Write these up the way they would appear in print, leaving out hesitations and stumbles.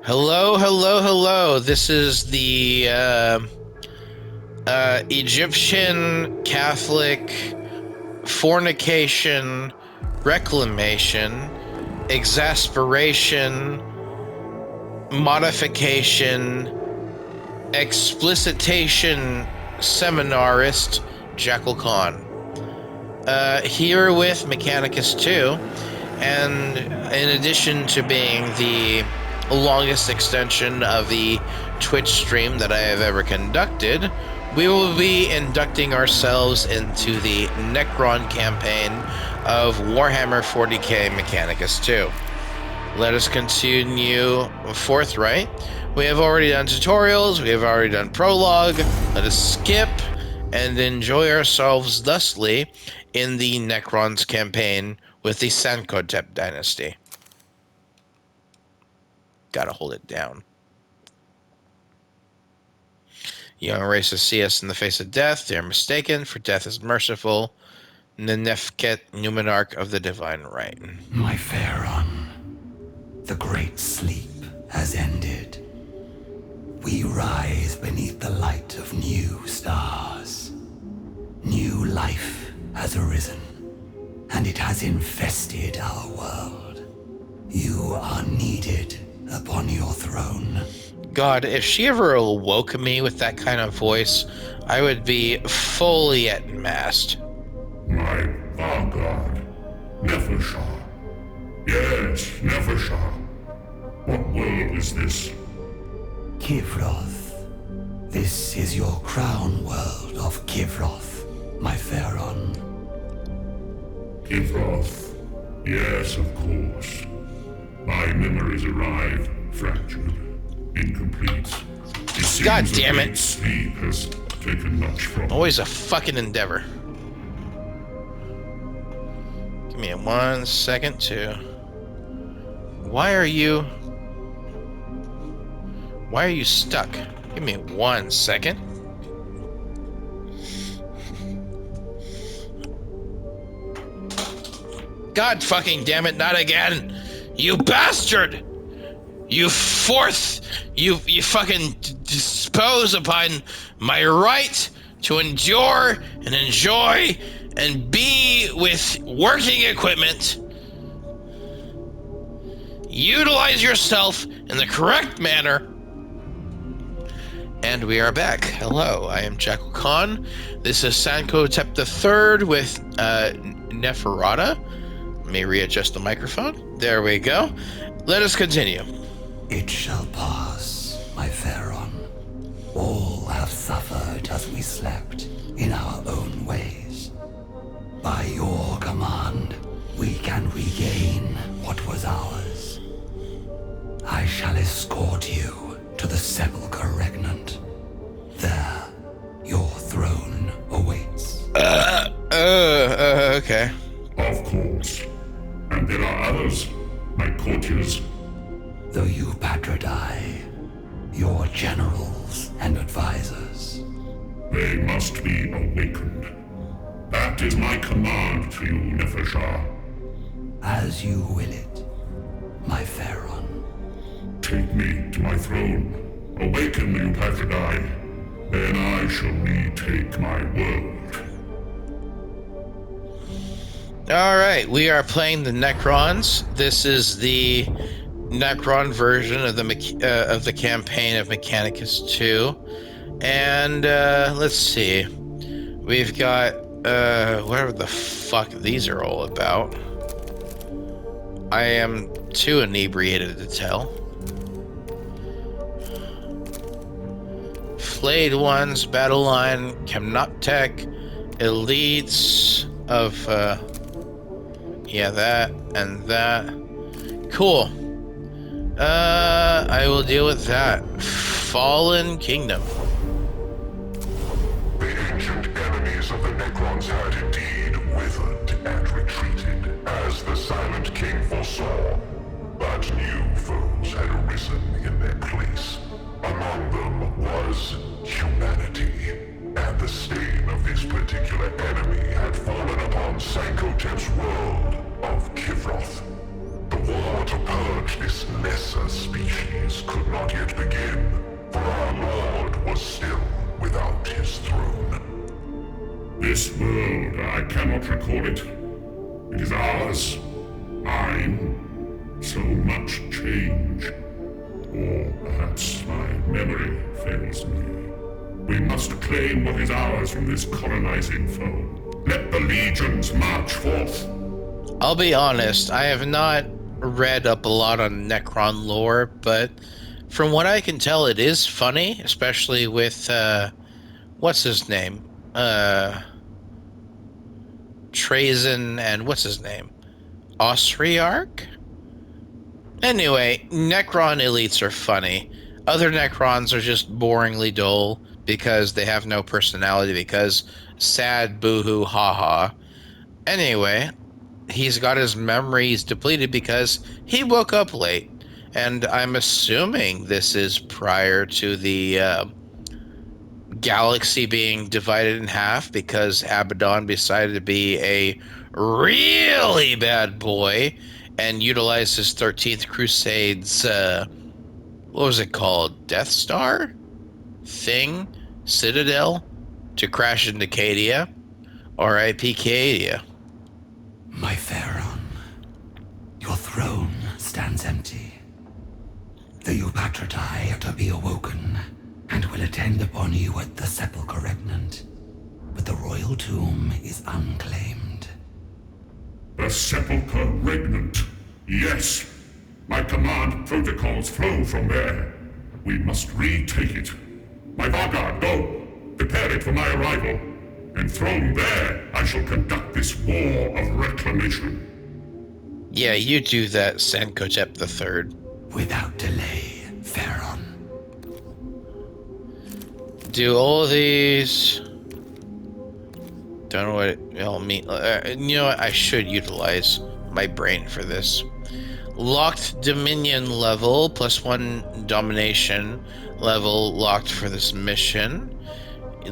Hello, hello, hello. This is the Egyptian Catholic fornication, reclamation, exasperation, modification, explicitation seminarist, Jackal Khan. Here with Mechanicus 2, and in addition to being the longest extension of the Twitch stream that I have ever conducted, we will be inducting ourselves into the Necron campaign of Warhammer 40k Mechanicus 2. Let us continue forthright. We have already done tutorials, we have already done prologue. Let us skip and enjoy ourselves thusly in the Necron's campaign with the Sankotep dynasty. Gotta hold it down. Young races see us in the face of death. They are mistaken, for death is merciful. Nenefket, Numenarch of the Divine Right. My Pharaon, the great sleep has ended. We rise beneath the light of new stars. New life has arisen, and it has infested our world. You are needed upon your throne. God, if she ever awoke me with that kind of voice, I would be fully at mast. My God, Nefershah. Yes, Nefershah. What world is this? Kivroth. This is your crown world of Kivroth, my Pharaon. Kivroth. Yes, of course. My memories arrive fractured, incomplete. God damn it. Sleep has taken much from Always a fucking endeavor. Give me 1 second to... Why are you stuck? Give me 1 second. God fucking damn it, not again! You bastard! You fucking dispose upon my right to endure and enjoy and be with working equipment. Utilize yourself in the correct manner. And we are back. Hello, I am Jackal Khan. This is Sankotep III with Neferata. Let me readjust the microphone. There we go. Let us continue. It shall pass, my Pharaon. All have suffered as we slept in our own ways. By your command, we can regain what was ours. I shall escort you to the Sepulchre Regnant. There, your throne awaits. Okay. Of course. And there are others, my courtiers. The Eupatridae, your generals and advisors. They must be awakened. That is my command to you, Nefershah. As you will it, my Pharaon. Take me to my throne. Awaken the Eupatridae. Then I shall retake my world. Alright, we are playing the Necrons. This is the Necron version of the campaign of Mechanicus 2. And let's see. We've got whatever the fuck these are all about. I am too inebriated to tell. Flayed Ones, Battle Line, Chemnoptech, Elites of yeah, that and that. Cool. I will deal with that. Fallen Kingdom. The ancient enemies of the Necrons had indeed withered and retreated, as the Silent King foresaw. But new foes had arisen in their place. Among them was humanity, and the stain of this particular enemy had fallen upon Sankotep's world of Kivroth. The war to purge this lesser successor species could not yet begin, for our Lord was still without his throne. This world, I cannot recall it. It is ours. Mine. So much change. Or perhaps my memory fails me. We must claim what is ours from this colonizing foe. Let the legions march forth. I'll be honest, I have not read up a lot on Necron lore, but from what I can tell, it is funny, especially with, what's his name? Trazen and what's his name? Osriarch? Anyway, Necron elites are funny. Other Necrons are just boringly dull because they have no personality, because sad, boohoo, haha. Anyway, he's got his memories depleted because he woke up late. And I'm assuming this is prior to the galaxy being divided in half because Abaddon decided to be a really bad boy and utilize his 13th Crusade's, what was it called? Death Star? Thing? Citadel? To crash into Cadia? R.I.P. Cadia. My Pharaon, your throne stands empty. The Eupatridae are to be awoken, and will attend upon you at the Sepulchre Regnant. But the royal tomb is unclaimed. The Sepulchre Regnant. Yes. My command protocols flow from there. We must retake it. My vanguard, go. Prepare it for my arrival. Enthroned there, I shall conduct this war of reclamation. Yeah, you do that, Sankotep III. Without delay, Pharaon. Do all of these. Don't know what it all mean. You know what? I should utilize my brain for this. Locked Dominion level, +1 domination level locked for this mission.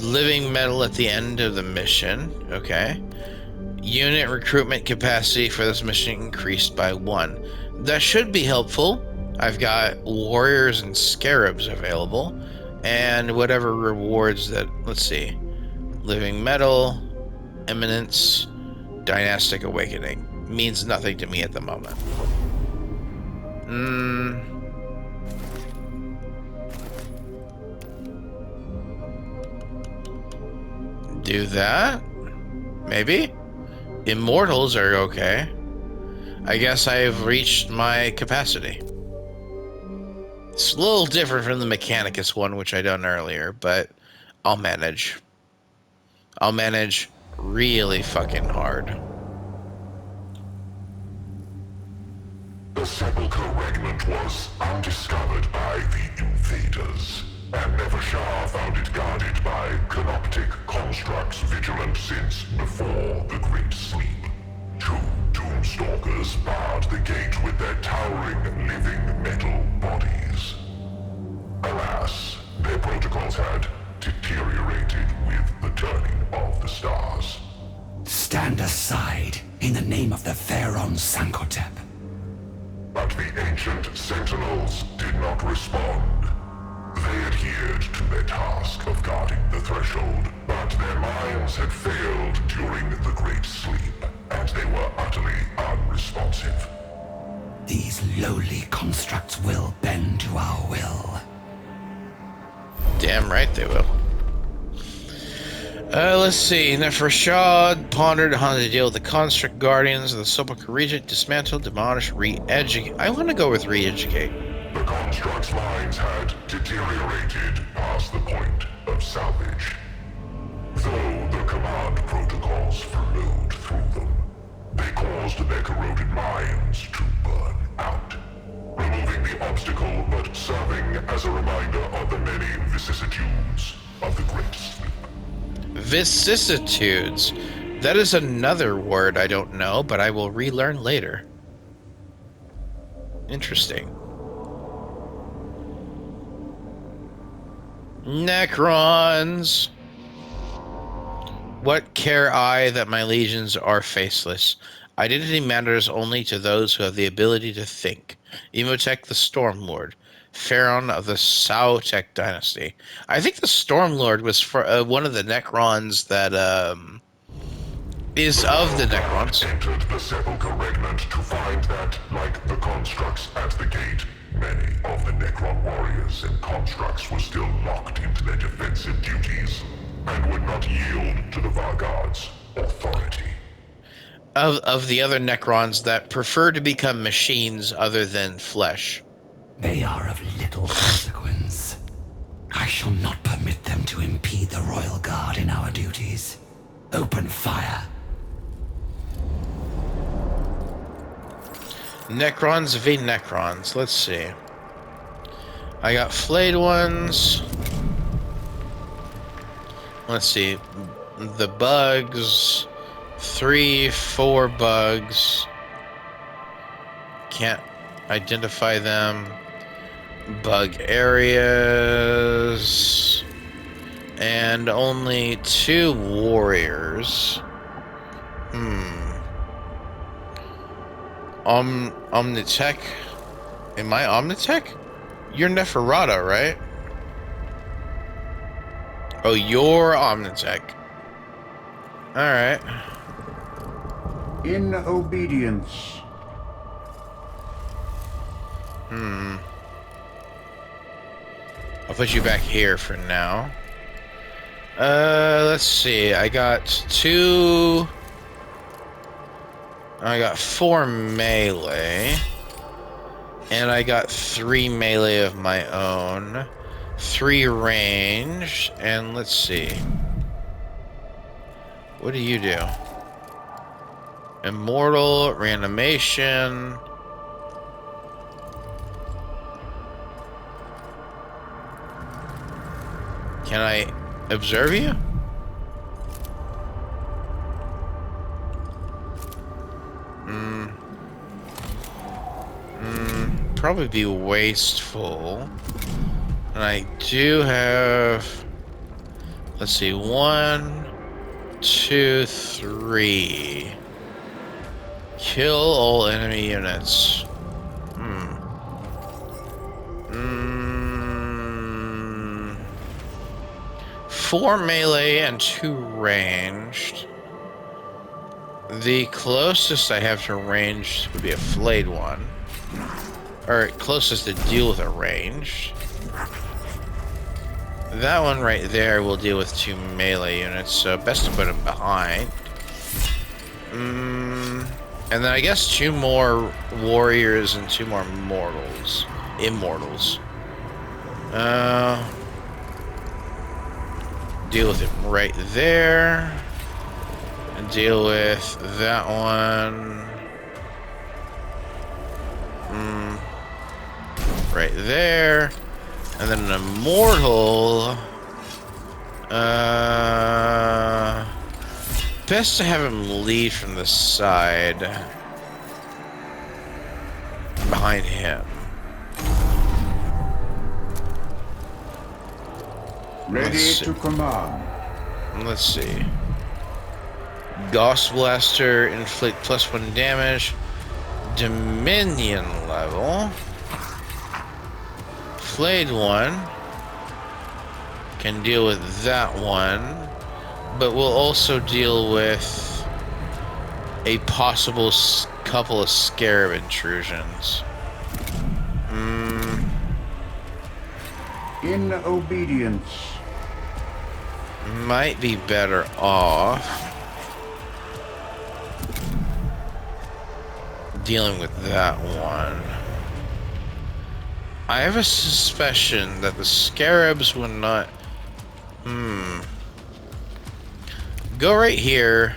Living metal at the end of the mission. Okay. Unit recruitment capacity for this mission increased by 1. That should be helpful. I've got warriors and scarabs available. And whatever rewards that, let's see. Living metal, eminence, dynastic awakening. Means nothing to me at the moment. Do that? Maybe? Immortals are okay. I guess I've reached my capacity. It's a little different from the Mechanicus one, which I done earlier, but I'll manage. I'll manage really fucking hard. The Sepulchre Regnant was undiscovered by the invaders, and Nevershah found it guarded by canoptic constructs vigilant since before the Great Sleep. 2 Doomstalkers barred the gate with their towering living metal bodies. Alas, their protocols had deteriorated with the turning of the stars. Stand aside in the name of the Pharaon Sankotep. But the ancient sentinels did not respond. They adhered to their task of guarding the threshold, but their minds had failed during the Great Sleep, and they were utterly unresponsive. These lowly constructs will bend to our will. Damn right they will. Let's see. Nefershad pondered on the deal with the construct guardians of the Sepulchre region. Dismantle, demolish, re-educate. I want to go with re-educate. The construct's minds had deteriorated past the point of salvage. Though the command protocols flowed through them, they caused their corroded minds to burn out, removing the obstacle but serving as a reminder of the many vicissitudes of the Great Sleep. Vicissitudes. That is another word I don't know, but I will relearn later. Interesting. Necrons. What care I that my legions are faceless? Identity matters only to those who have the ability to think. Imhotep the Stormlord, Pharaoh of the Saotech dynasty. I think the Stormlord was for one of the Necrons that is of the Necrons. Entered the Sepulchre Regnant to find that, like the constructs at the gate, many of the Necron warriors and constructs were still locked into their defensive duties and would not yield to the Vargard's authority. Of the other Necrons that prefer to become machines other than flesh. They are of little consequence. I shall not permit them to impede the Royal Guard in our duties. Open fire. Necrons v Necrons. Let's see. I got flayed ones. Let's see. The bugs. 3, 4 bugs. Can't identify them. Bug areas. And only 2 warriors. Omnitech? Am I Omnitech? You're Neferata, right? Oh, you're Omnitech. Alright. In obedience. I'll put you back here for now. Let's see. I got 4 melee. And I got 3 melee of my own. 3 range. And let's see. What do you do? Immortal, reanimation. Can I observe you? Probably be wasteful. And I do have... Let's see, 1, 2, 3. Kill all enemy units. 4 melee and 2 ranged. The closest I have to ranged would be a flayed one. Or closest to deal with a range. That one right there will deal with 2 melee units, so best to put them behind. And then I guess 2 more warriors and 2 more immortals. Deal with it right there. And deal with that one. Right there. And then an immortal. Best to have him lead from the side. Behind him. Ready to command. Let's see. Gauss Blaster, inflict +1 damage. Dominion level. Flayed one. Can deal with that one. But we'll also deal with a possible couple of scarab intrusions. In obedience. Might be better off dealing with that one. I have a suspicion that the scarabs would not... Go right here.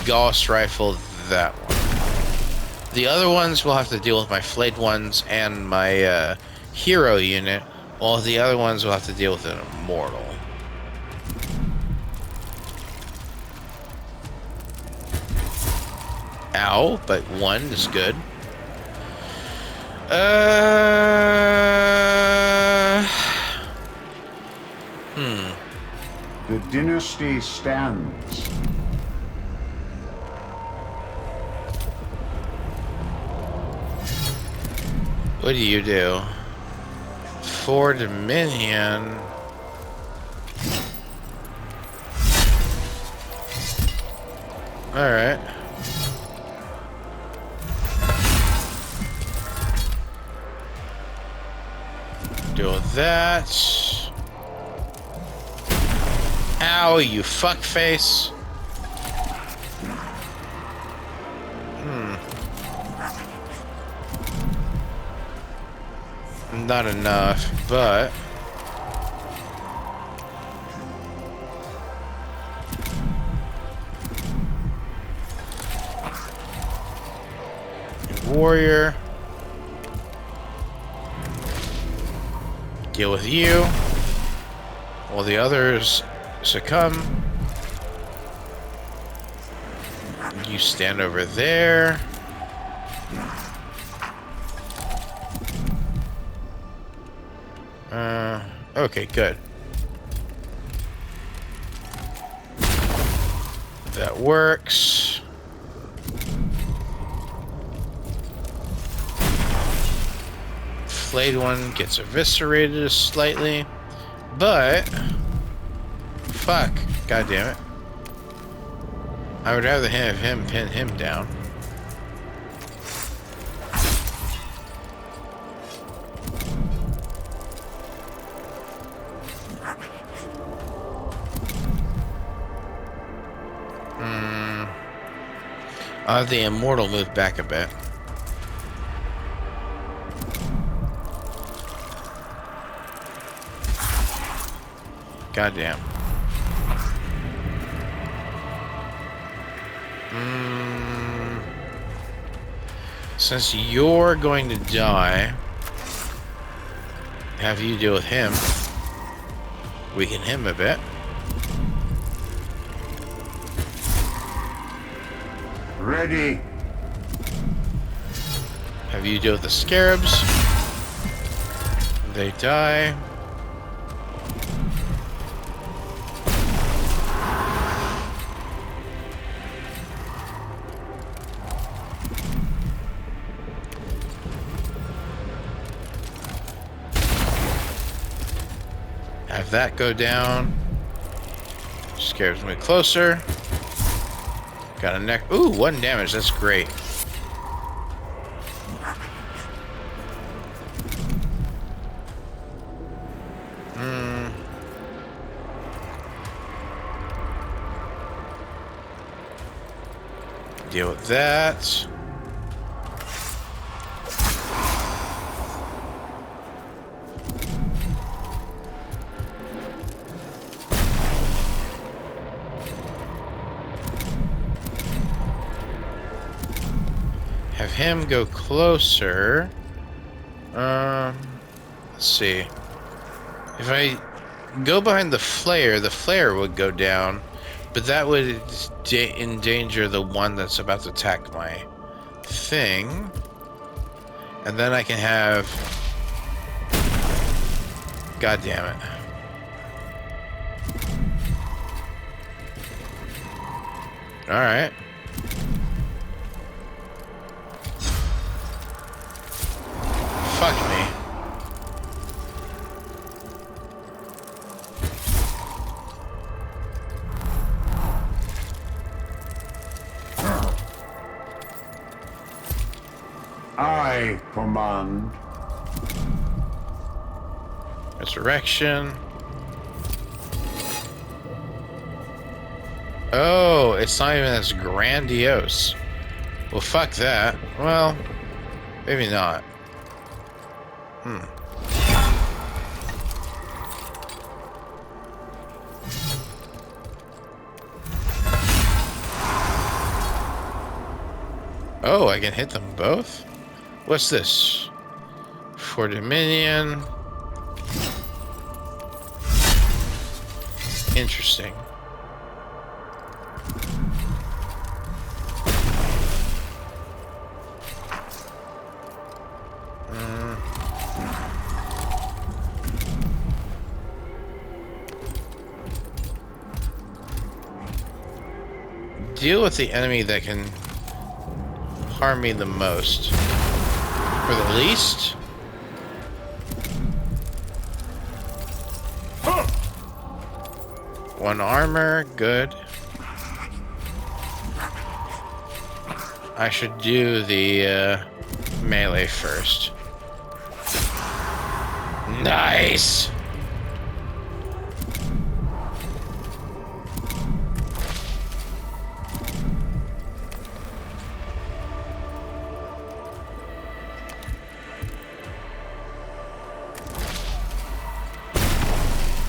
Gauss rifle that one. The other ones will have to deal with my flayed ones and my hero unit, while the other ones will have to deal with an immortal. Ow, but 1 is good. The dynasty stands. What do you do? For Dominion. Alright. Deal with that. Ow, you fuckface. Not enough, but... Warrior. Deal with you. While the others succumb. You stand over there. Okay, good. That works. Flayed one gets eviscerated slightly, but fuck, god damn it. I would rather have him pin him down. I'll have the Immortal move back a bit. Goddamn. Since you're going to die, have you deal with him. Weaken him a bit. Ready. Have you deal with the scarabs. They die. Have that go down. Scarabs me closer. Got a neck. Ooh, 1 damage. That's great. Deal with that. Have him go closer. Let's see. If I go behind the flare would go down, but that would endanger the one that's about to attack my thing. And then I can have... God damn it. Alright. Fuck me. I command. Resurrection. Oh, it's not even as grandiose. Well, fuck that. Well, maybe not. Oh, I can hit them both? What's this? For Dominion. Interesting. Deal with the enemy that can harm me the most. For the least? 1 armor. Good. I should do the melee first. Nice!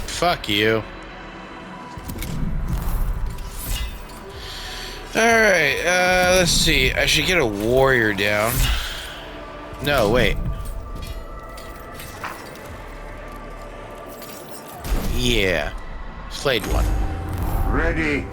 Fuck you. Alright, let's see. I should get a warrior down. No, wait. Yeah. Flayed one. Ready.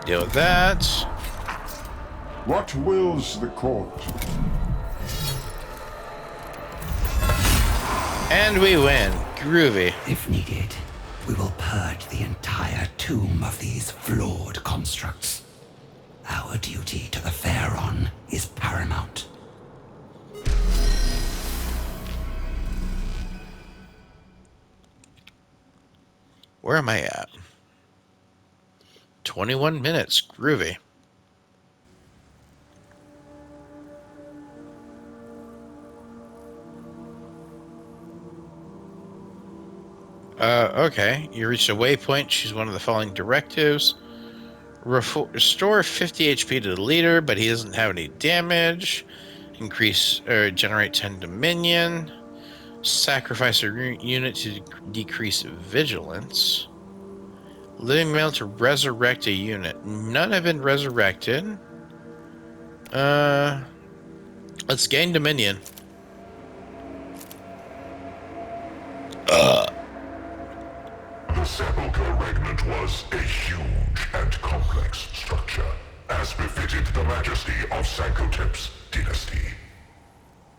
Deal with that. What wills the court? And we win. Groovy. If needed, we will purge the entire tomb of these flawed constructs. Our duty to the Pharaon is paramount. Where am I at? 21 minutes. Groovy. Okay. You reached a waypoint. Choose one of the following directives. Restore 50 HP to the leader, but he doesn't have any damage. Increase or generate 10 dominion. Sacrifice a unit to decrease vigilance. Living mail to resurrect a unit. None have been resurrected. Let's gain dominion. The Sepulchre Regnant was a huge and complex structure, as befitted the majesty of Sankotep's dynasty.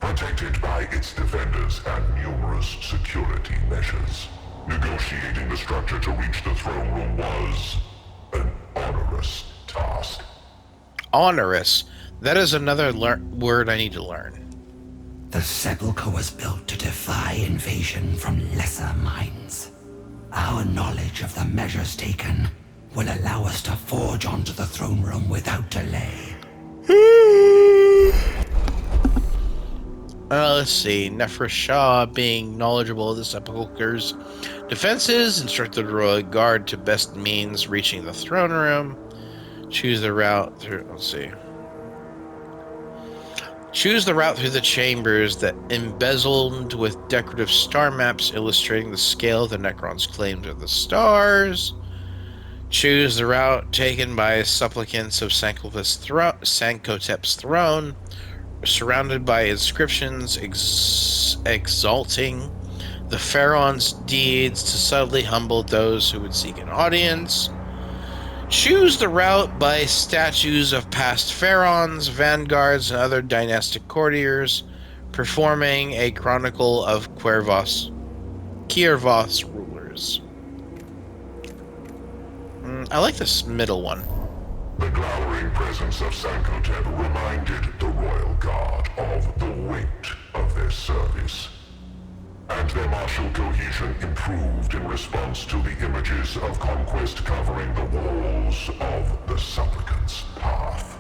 Protected by its defenders and numerous security measures, negotiating the structure to reach the throne room was an onerous task. Onerous. That is another word I need to learn. The Sepulchre was built to defy invasion from lesser minds. Our knowledge of the measures taken will allow us to forge onto the throne room without delay. Let's see. Nefra Shah, being knowledgeable of the Sepulchre's defenses, instructed the Royal Guard to best means reaching the throne room. Choose the route through. Let's see. Choose the route through the chambers that embezzled with decorative star maps illustrating the scale of the Necron's claim to the stars. Choose the route taken by supplicants of Sankotep's throne, surrounded by inscriptions exalting the Pharaoh's deeds to subtly humble those who would seek an audience. Choose the route by statues of past pharaohs, vanguards, and other dynastic courtiers, performing a chronicle of Cuervos rulers. I like this middle one. The glowering presence of Sankotep reminded the Royal Guard of the weight of their service. And their martial cohesion improved in response to the images of conquest covering the walls of the supplicant's path.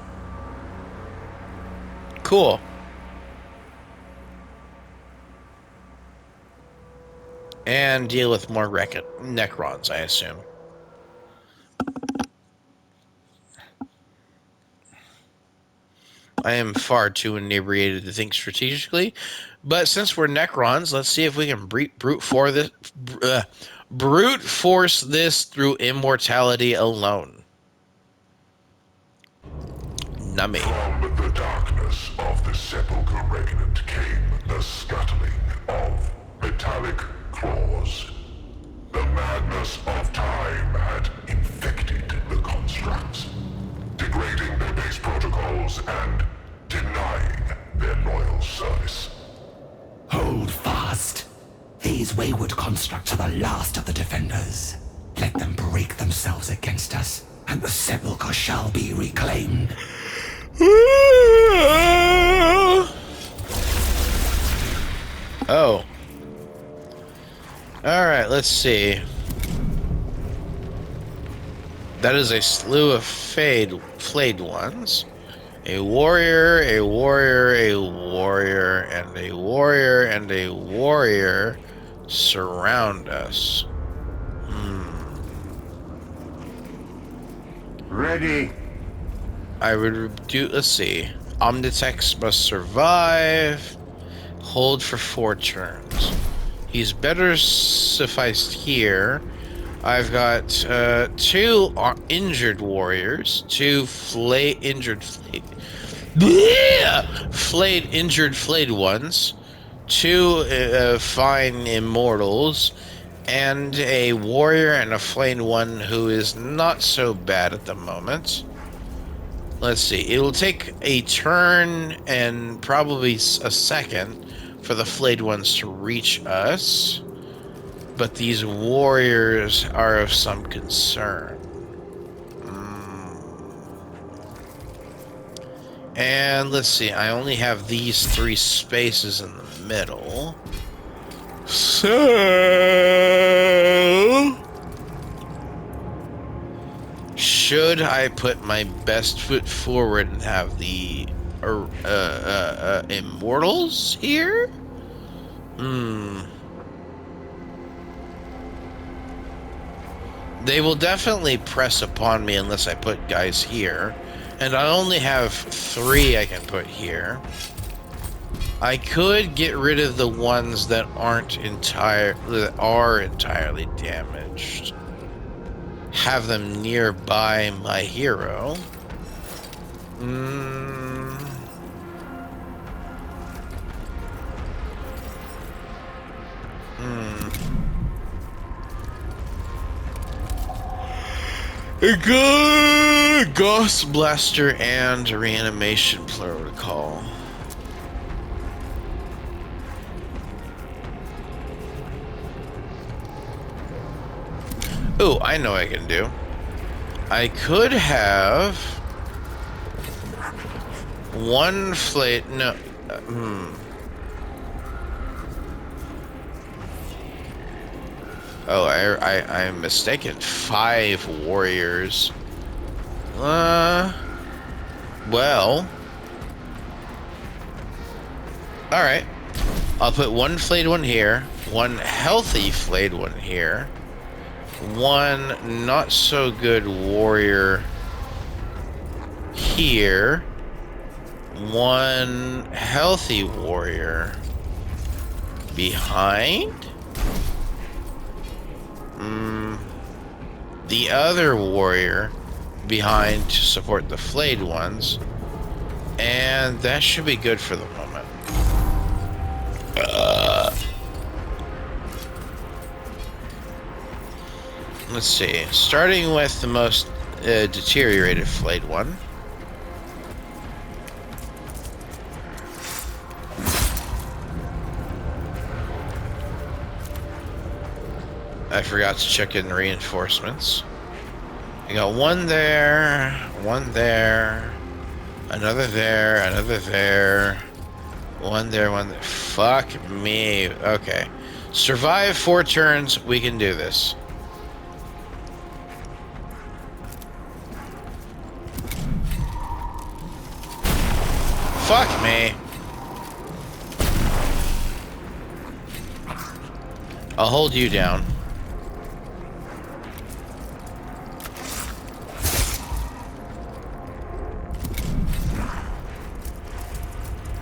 Cool. And deal with more Necrons, I assume. I am far too inebriated to think strategically, but since we're Necrons, let's see if we can brute force this through immortality alone. Nummy. From the darkness of the Sepulchre Regnant came the scuttling of metallic claws. The madness of time had infected the constructs, degrading their base protocols and denying their loyal service. Hold fast. These wayward constructs are the last of the defenders. Let them break themselves against us, and the Sepulchre shall let's see. That is a slew of flayed ones. A warrior, a warrior, a warrior, and a warrior, and a warrior surround us. Ready. I would do, let's see. Omnitex must survive. Hold for 4 turns. He's better sufficed here. I've got 2 injured warriors, 2 injured flayed ones, 2 fine immortals, and a warrior and a flayed one who is not so bad at the moment. Let's see. It will take a turn and probably a second for the flayed ones to reach us. But these warriors are of some concern. And let's see, I only have these 3 spaces in the middle. So... should I put my best foot forward and have the immortals here? They will definitely press upon me unless I put guys here. And I only have 3 I can put here. I could get rid of the ones that are entirely damaged. Have them nearby my hero. A good Ghost Blaster and Reanimation Protocol. Oh, I know what I can do. I could have 1 flayed. No. Oh, I'm mistaken. 5 warriors. Well. Alright. I'll put 1 flayed one here. 1 healthy flayed one here. 1 not so good warrior here. 1 healthy warrior behind. The other warrior behind to support the flayed ones. And that should be good for the moment. Let's see. Starting with the most deteriorated flayed one. I forgot to check in reinforcements. I got 1 there, 1 there, another there, another there, 1 there, 1 there. Fuck me. Okay. Survive 4 turns. We can do this. Fuck me. I'll hold you down.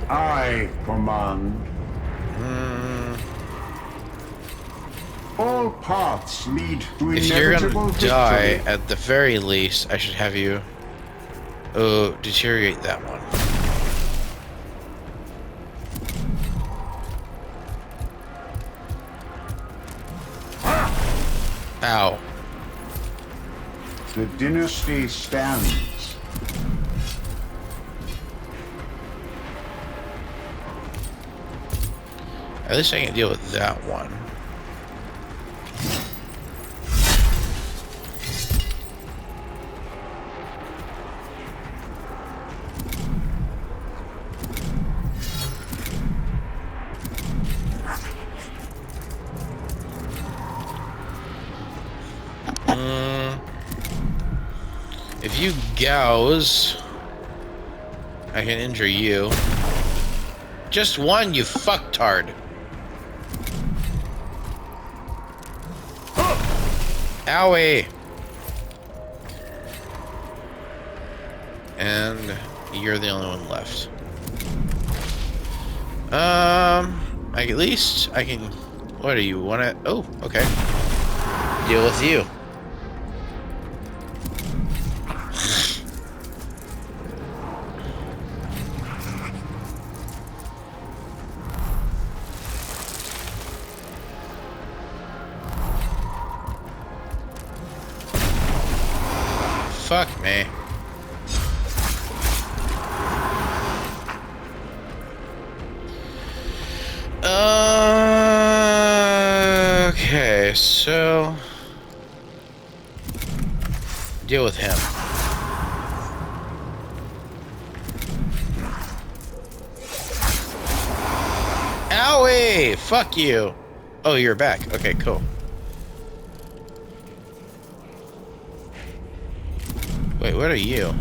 I command. All paths lead to If you're inevitable gonna die, victory. at the very least, I should have you deteriorate that one. Ow. The dynasty stands. At least I can deal with that one. If you gauze, I can injure you. Just one, you fucktard. Owie! And you're the only one left. At least I can... What do you want to... Oh, okay. Deal with you. Fuck me. Okay, so deal with him. Owie! Fuck you. Oh, you're back. Okay, cool. Wait, what are you?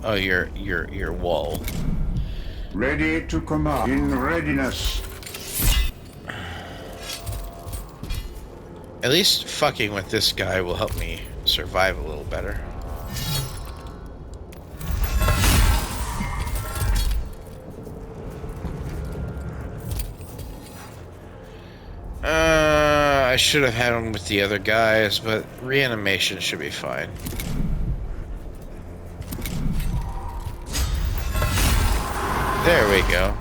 Oh, you're wall. Ready to command. In readiness. At least fucking with this guy will help me survive a little better. I should have had him with the other guys, but reanimation should be fine. There we go.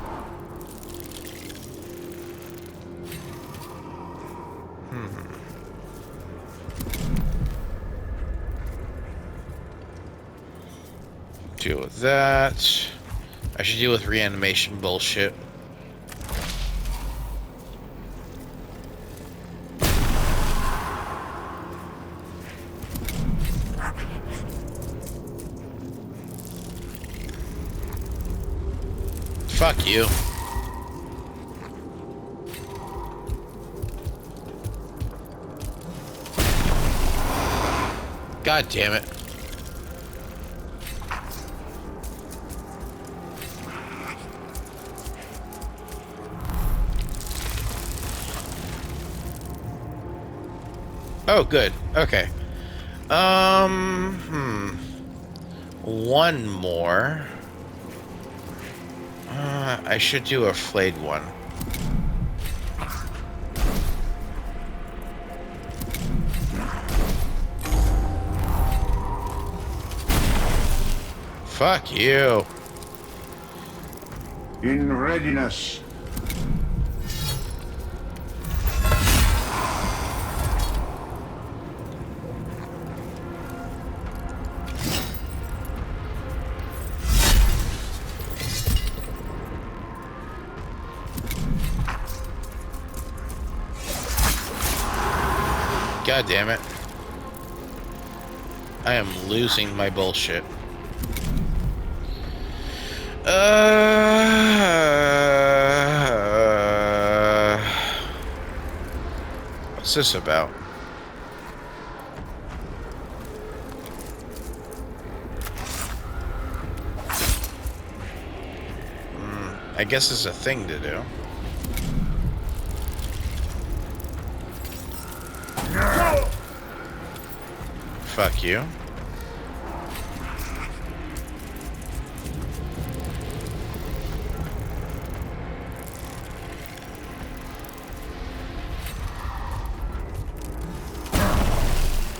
Deal with that. I should deal with reanimation bullshit. Fuck you. God damn it. Oh, good. Okay. One more. I should do a flayed one. Fuck you. In readiness. God damn it. I am losing my bullshit. What's this about? I guess it's a thing to do. Fuck you.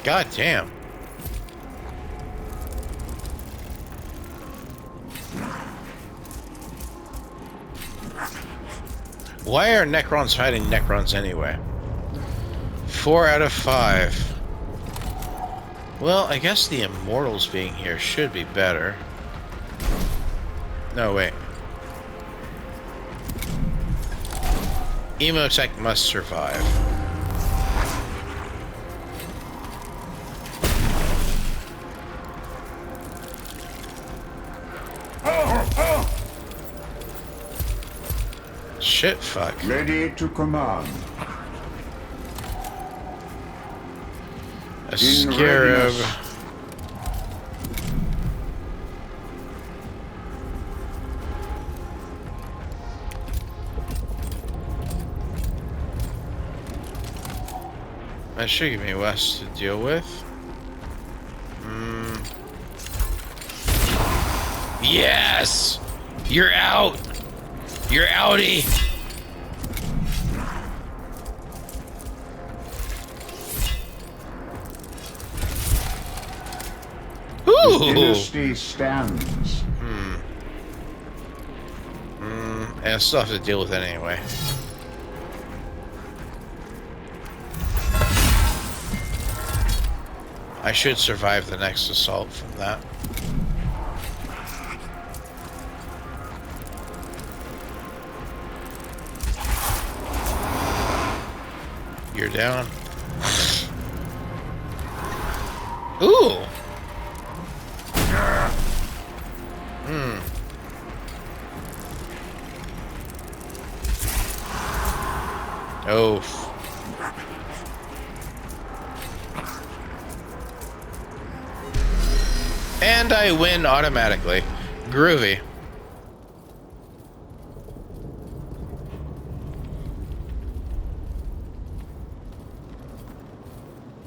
God damn. Why are Necrons fighting Necrons anyway? 4 out of 5. Well, I guess the Immortals being here should be better. No, wait. Emotech must survive. Shit, fuck. Ready to command. A scarab. That should give me less to deal with. Yes! You're out! You're outie! The Ooh! dynasty stands. And I still have to deal with it anyway. I should survive the next assault from that. You're down. Ooh! Oh. And I win automatically. Groovy.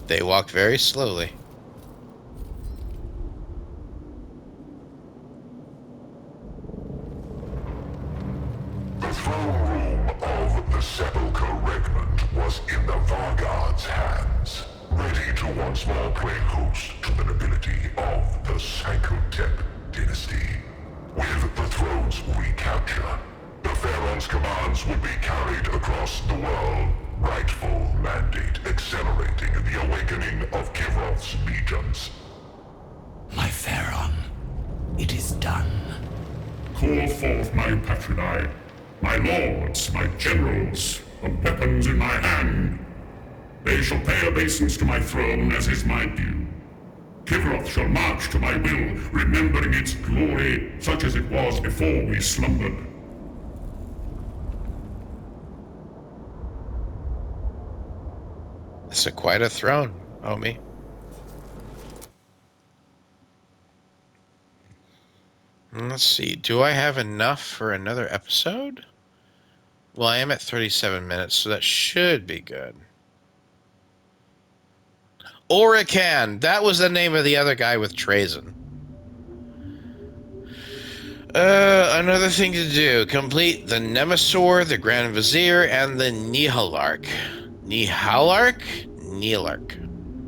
They walk very slowly. The throne room of the Sepulchre Regnant was in the Vanguard's hands, ready to once more play host to the nobility of the Sankotep dynasty. With the throne's recapture, the Pharaoh's commands would be carried across the world, rightful mandate accelerating the awakening of Kivroth's legions. My Pharaon, it is done. Call forth my patroni, my lords, my generals, the weapons in my hand. They shall pay obeisance to my throne as is my due. Kivroth shall march to my will, remembering its glory such as it was before we slumbered. It's quite a throne, homie. Let's see. Do I have enough for another episode? Well, I am at 37 minutes, so that should be good. Orican! That was the name of the other guy with Trazen. Another thing to do. Complete the Nemesaur, the Grand Vizier, and the Nihalark. Nihalark? Nealark.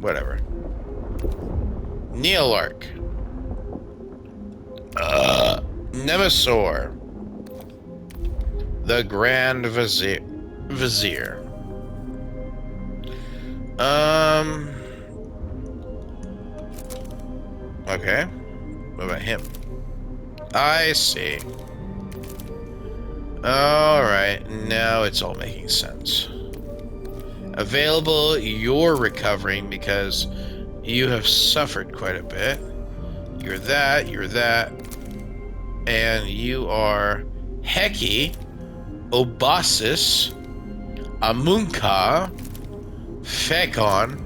Whatever. Nealark. Nemesaur. The Grand Vizier. Okay. What about him? I see. Alright, now it's all making sense. Available, you're recovering because you have suffered quite a bit. You're that, and you are Heki, Obasis, Amunka, Fekon,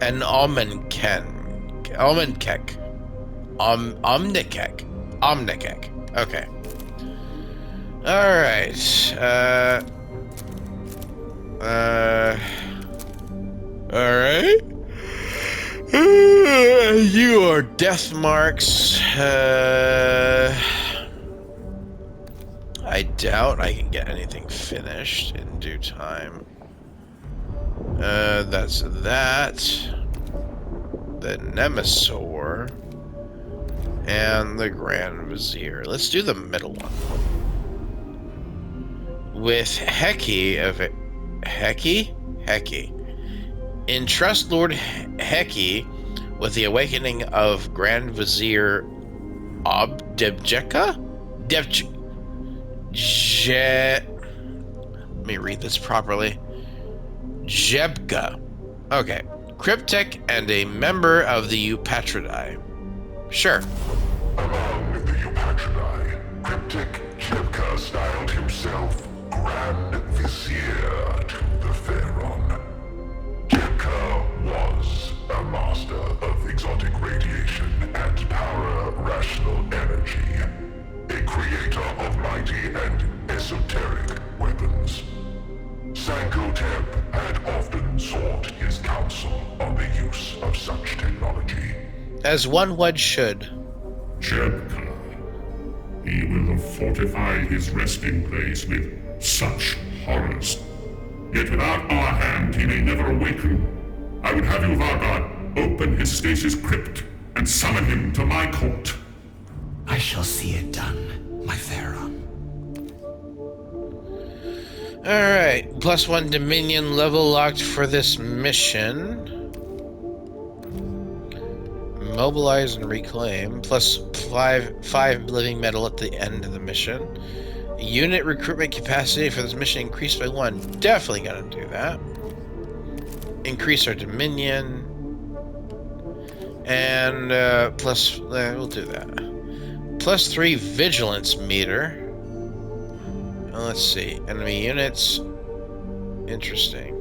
and Omnikek. Omnikek. Okay. Alright. Alright. You are death marks. I doubt I can get anything finished in due time. That's that. The Nemesaur. And the Grand Vizier. Let's do the middle one. With Heki of it. Heki? Entrust Lord Heki with the awakening of Grand Vizier Debjeka? Let me read this properly. Jebka. Okay. Cryptic and a member of the Eupatridae. Sure. Among the Eupatridae, Cryptic Jebka styled himself Grand Vizier to the Pharaon. Jebka was a monarch. As one would should. Chebka. He will have fortified his resting place with such horrors. Yet without our hand, he may never awaken. I would have you, Vargard, open his stasis crypt and summon him to my court. I shall see it done, my Pharaon. Alright, +1 Dominion level locked for this mission. Mobilize and reclaim. +5 living metal at the end of the mission. Unit recruitment capacity for this mission increased by 1. Definitely gonna do that. Increase our Dominion. And we'll do that. +3 vigilance meter. Let's see. Enemy units. Interesting.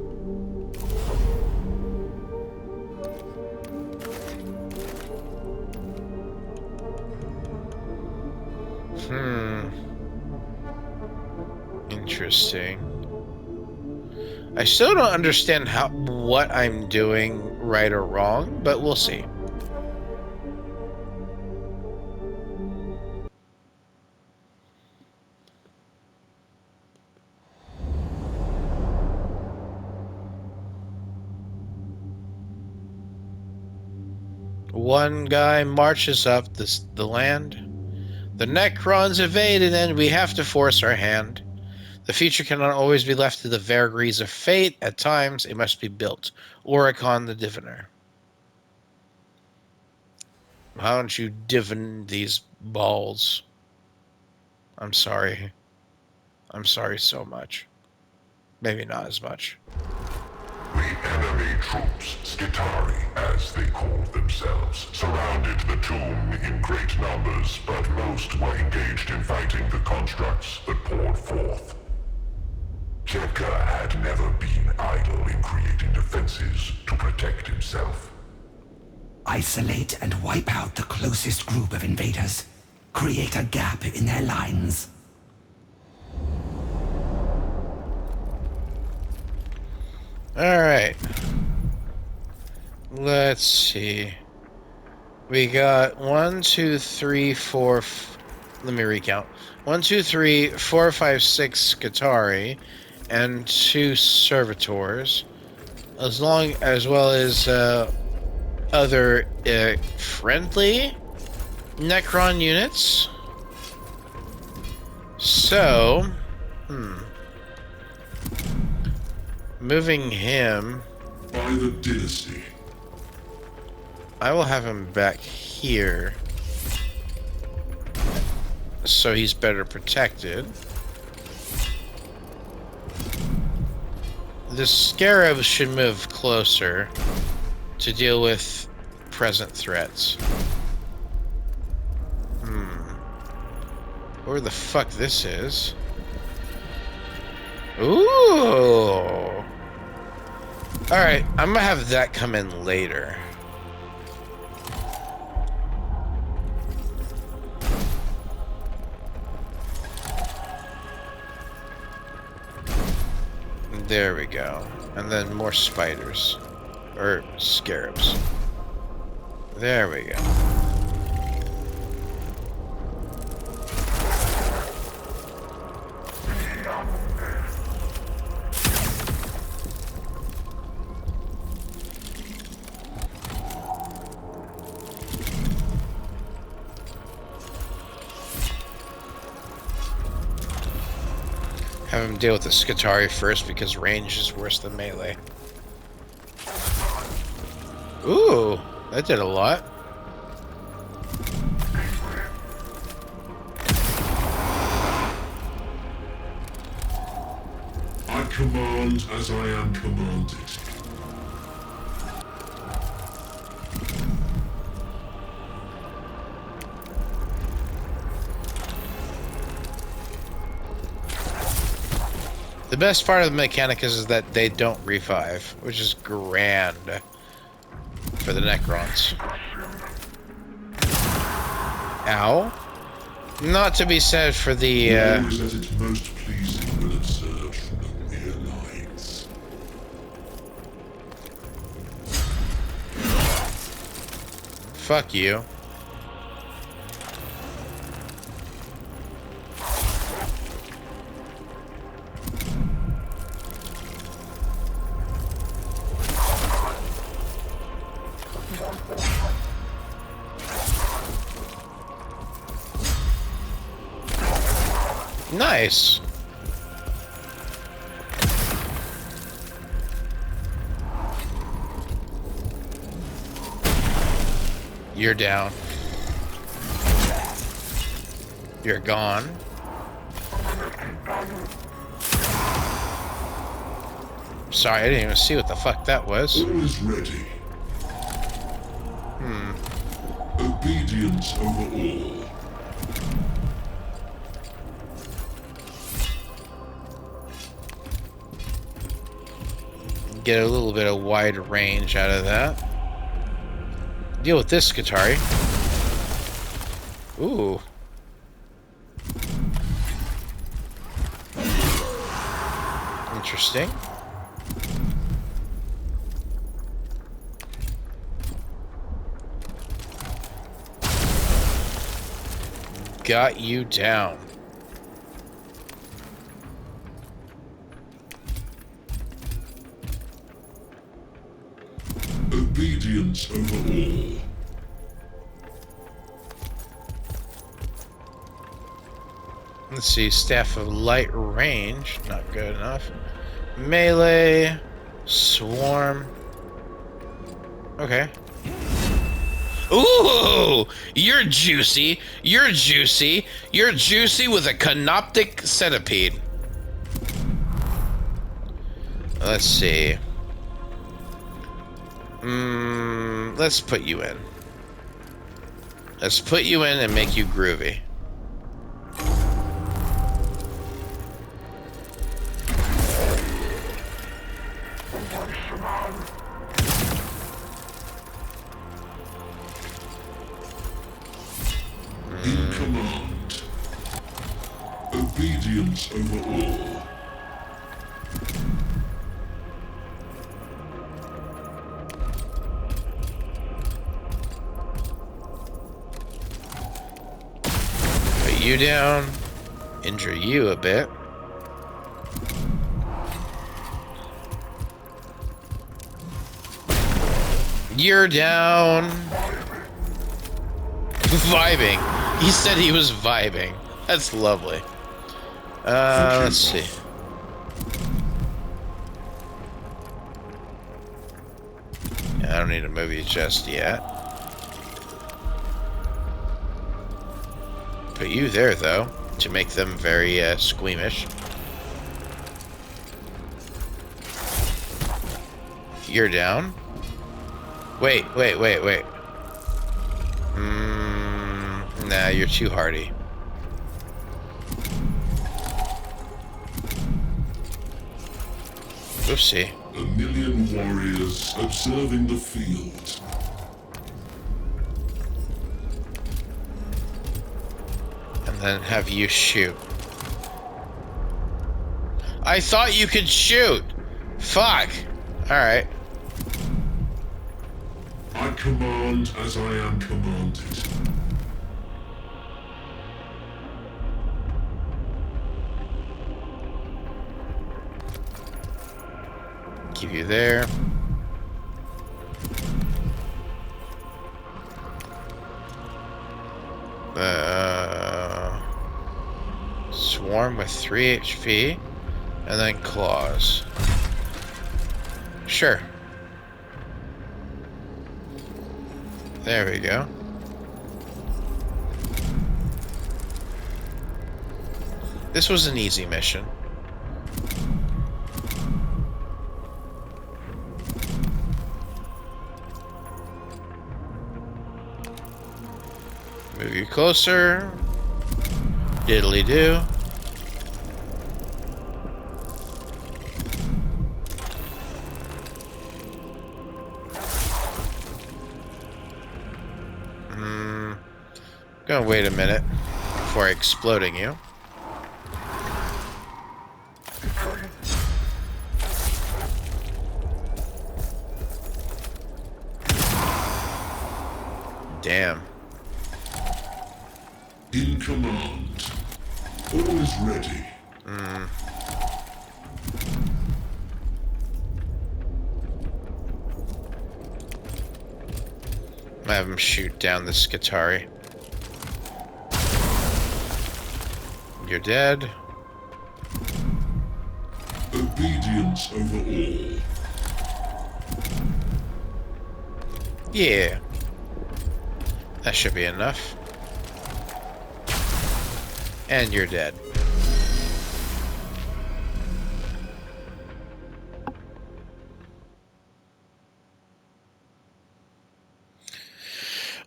Interesting. I still don't understand what I'm doing right or wrong, but we'll see. One guy marches up the land. The Necrons evaded, and we have to force our hand. The future cannot always be left to the vagaries of fate. At times, it must be built. Oricon the Diviner. Why don't you divine these balls? I'm sorry. I'm sorry so much. Maybe not as much. The enemy troops, Skitari, as they called themselves, surrounded the tomb in great numbers, but most were engaged in fighting the constructs that poured forth. Chebka had never been idle in creating defenses to protect himself. Isolate and wipe out the closest group of invaders. Create a gap in their lines. Alright. Let's see. We got 1, 2, 3, 4. Let me recount. 1, 2, 3, 4, 5, 6 Skitari and 2 servitors, as well as other friendly Necron units. So, moving him. By the dynasty. I will have him back here, so he's better protected. The scarabs should move closer to deal with present threats. Where the fuck this is? Ooh! Alright, I'm gonna have that come in later. There we go. And then more spiders. Or scarabs. There we go. Have him deal with the Skitari first because range is worse than melee. Ooh, that did a lot. I command as I am commanded. The best part of the Mechanicus is that they don't revive, which is grand for the Necrons. Ow. Not to be said for the, War is at its most pleasing when observed from the rear lines. Fuck you. Nice. You're down. You're gone. Sorry, I didn't even see what the fuck that was. All is ready. Obedience over all. Get a little bit of wide range out of that. Deal with this, Skitarii. Ooh. Interesting. Got you down. Obedience over all. Let's see, Staff of Light Range, not good enough. Melee, Swarm. Okay. Ooh! You're juicy. You're juicy. You're juicy with a canoptic centipede. Let's see. Let's put you in. Let's put you in and make you groovy. In command. Obedience over all. Put you down. Injure you a bit. You're down. Vibing. He said he was vibing. That's lovely. Let's see. I don't need to move you just yet. Put you there, though, to make them very squeamish. You're down. Wait. Nah, you're too hardy. Oopsie. 1,000,000 warriors observing the field. And then have you shoot. I thought you could shoot! Fuck! Alright. I command as I am commanded. Keep you there. Swarm with 3 HP, and then claws. Sure. There we go. This was an easy mission. Move you closer. Diddly do. Gonna wait a minute before exploding you. Damn. In command. All is ready. I have him shoot down the Skitarii. You're dead. Obedience over all. Yeah. That should be enough. And you're dead.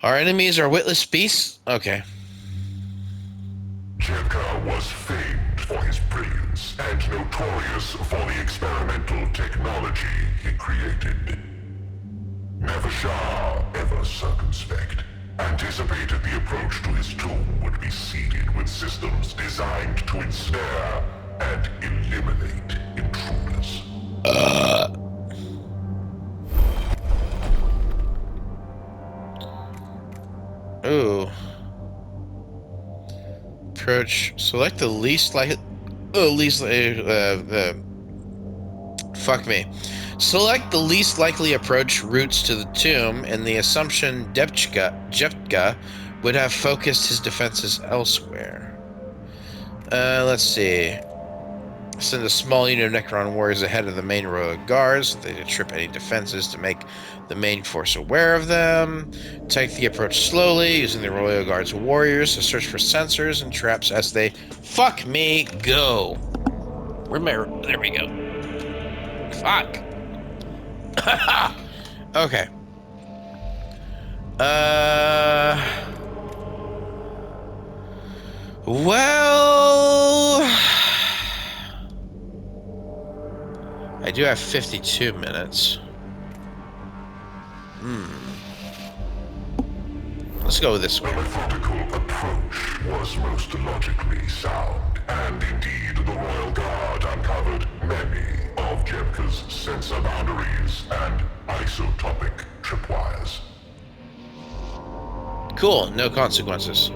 Our enemies are witless beasts? Okay. Jebka was famed for his brilliance and notorious for the experimental technology he created. Never Shah, ever circumspect, anticipated the approach to his tomb would be seeded with systems designed to ensnare and eliminate intruders. Ooh. Approach. Select the least likely. Fuck me. Select the least likely approach routes to the tomb, and the assumption Jepka would have focused his defenses elsewhere. Let's see. Send a small unit of Necron warriors ahead of the main row of guards. They trip any defenses to make the main force aware of them. Take the approach slowly, using the royal guards warriors to search for sensors and traps as they fuck me go. There we go. Fuck. Okay. Well, I do have 52 minutes. Let's go this way. The methodical approach was most logically sound, and indeed the Royal Guard uncovered many of Jebka's sensor boundaries and isotopic tripwires. Cool, no consequences.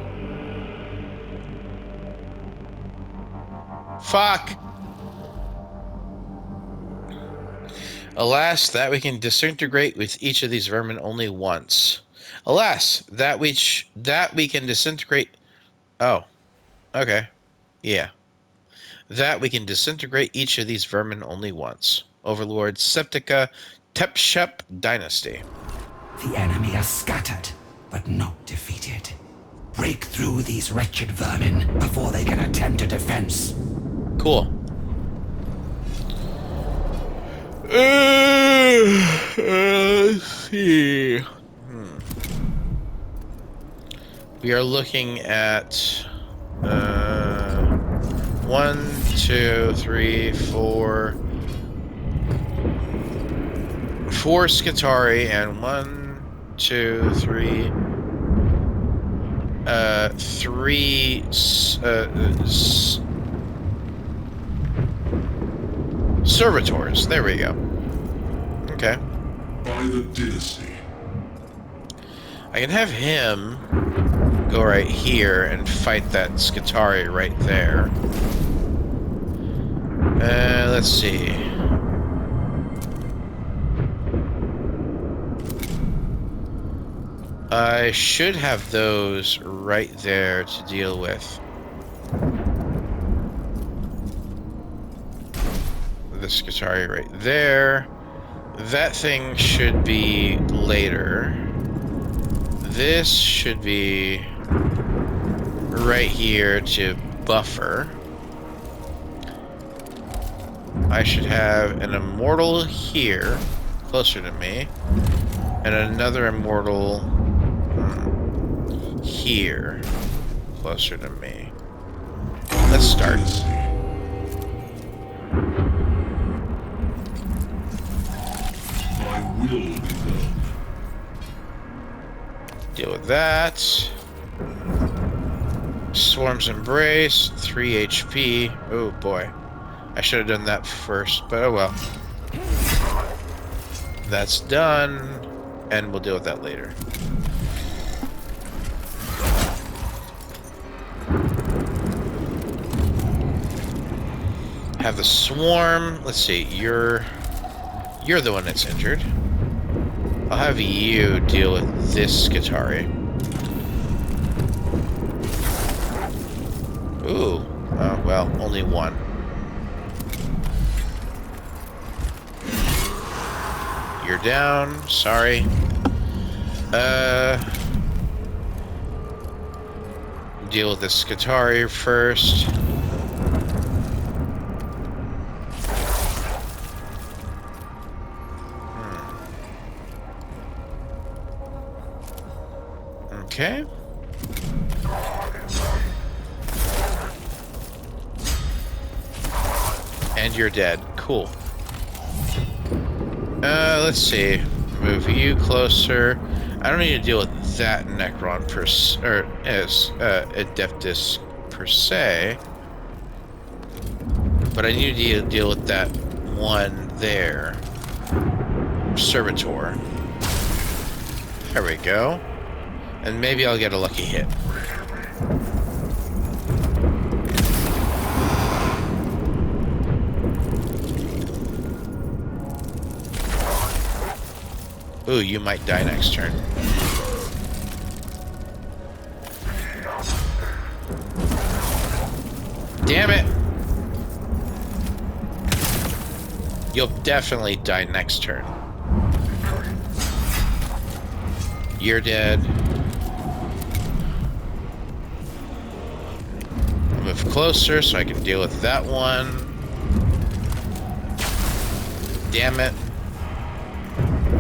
Fuck! Alas, that we can disintegrate with each of these vermin only once. Alas, that we can disintegrate... Oh. Okay. Yeah. That we can disintegrate each of these vermin only once. Overlord Septica Tepshep Dynasty. The enemy are scattered, but not defeated. Break through these wretched vermin before they can attempt a defense. Cool. Let's see. We are looking at 1, 2, 3, 4 Skitarii and 1, 2, 3 3 servitors. There we go. Okay. By the dynasty. I can have him go right here and fight that Skitarii right there. Let's see. I should have those right there to deal with. The Skitarii right there. That thing should be later. This should be right here to buffer. I should have an immortal here, closer to me, and another immortal here, closer to me. Let's start. My will be done. Deal with that. Swarm's Embrace, 3 HP. Oh boy. I should have done that first, but oh well. That's done, and we'll deal with that later. Have the swarm. Let's see. You're the one that's injured. I'll have you deal with this Skitari. Ooh. Oh, well, only one. You're down. Sorry. Deal with the Skitari first. Okay. And you're dead. Cool. Let's see. Move you closer. I don't need to deal with that Necron as Adeptus per se, but I need to deal with that one there. Servitor. There we go. And maybe I'll get a lucky hit. Ooh, you might die next turn. Damn it! You'll definitely die next turn. You're dead. Move closer so I can deal with that one. Damn it.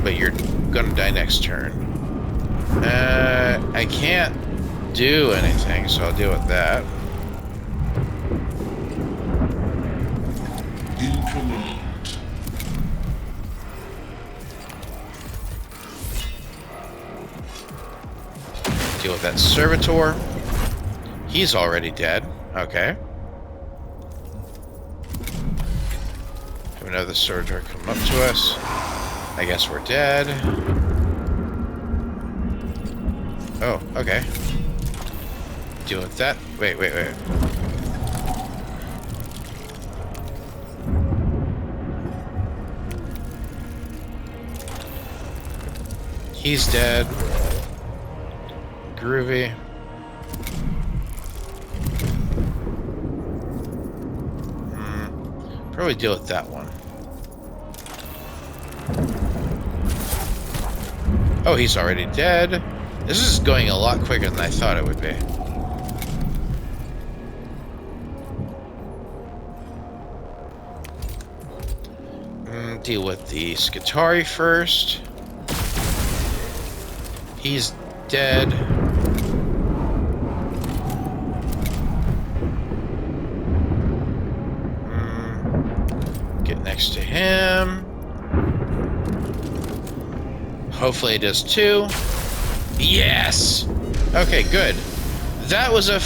But you're gonna die next turn. I can't do anything, so I'll deal with that. In command. Deal with that Servitor. He's already dead. Okay. Have another Servitor come up to us. I guess we're dead. Oh, okay. Deal with that. Wait. He's dead. Groovy. Probably deal with that one. Oh, he's already dead. This is going a lot quicker than I thought it would be. Deal with the Skitari first. He's dead. Get next to him. Hopefully it does too. Yes! Okay, good. That was a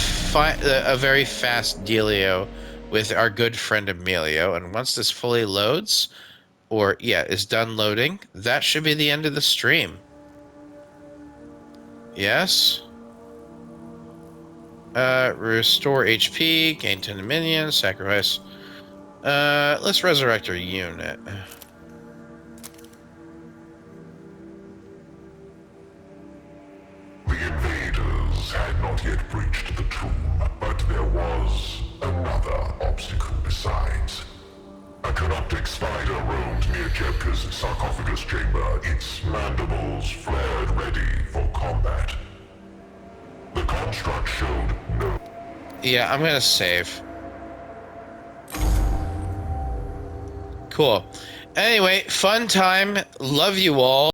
very fast dealio with our good friend Emilio, and once this fully loads, or yeah, is done loading, that should be the end of the stream. Yes? Restore HP, gain 10 minions, sacrifice. Let's resurrect our unit. The invaders had not yet breached the tomb, but there was another obstacle besides. A corrupting spider roamed near Kepka's sarcophagus chamber, its mandibles flared ready for combat. The construct showed no... Yeah, I'm gonna save. Cool. Anyway, fun time. Love you all.